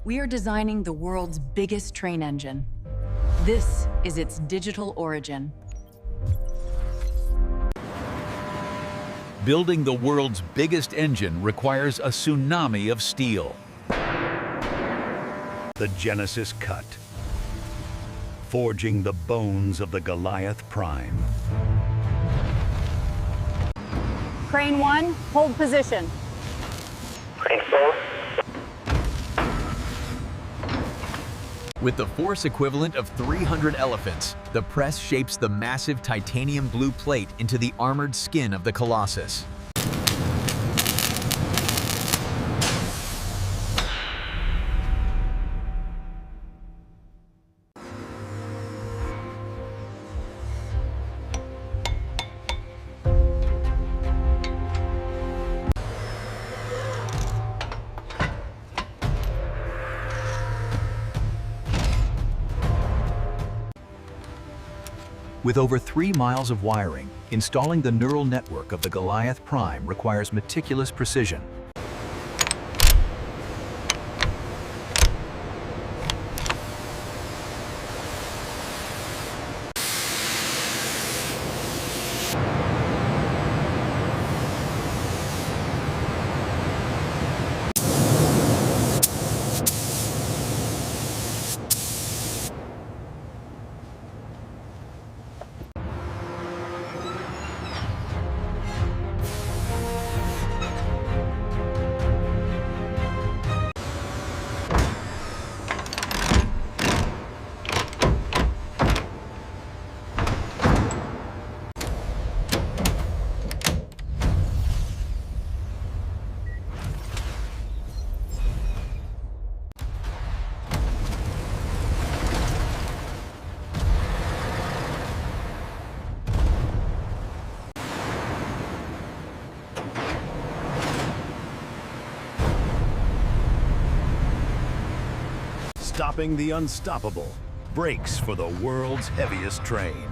we are designing the world's biggest train engine. This is its digital origin. Building the world's biggest engine requires a tsunami of steel. The Genesis cut, forging the bones of the Goliath Prime. Crane 1, hold position. Crane 4. With the force equivalent of 300 elephants, the press shapes the massive titanium blue plate into the armored skin of the Colossus. With over 3 miles of wiring, installing the neural network of the Goliath Prime requires meticulous precision. Stopping the unstoppable. Brakes for the world's heaviest train.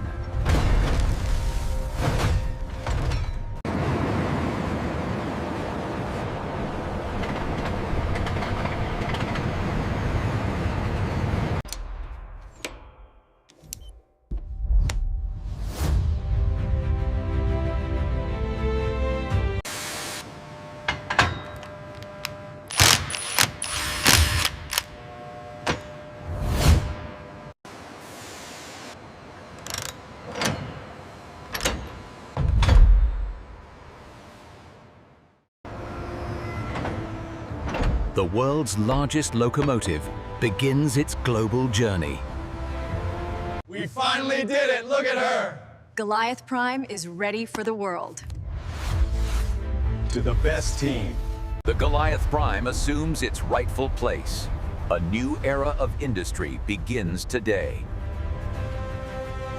The world's largest locomotive begins its global journey. We finally did it! Look at her! Goliath Prime is ready for the world. To the best team. The Goliath Prime assumes its rightful place. A new era of industry begins today.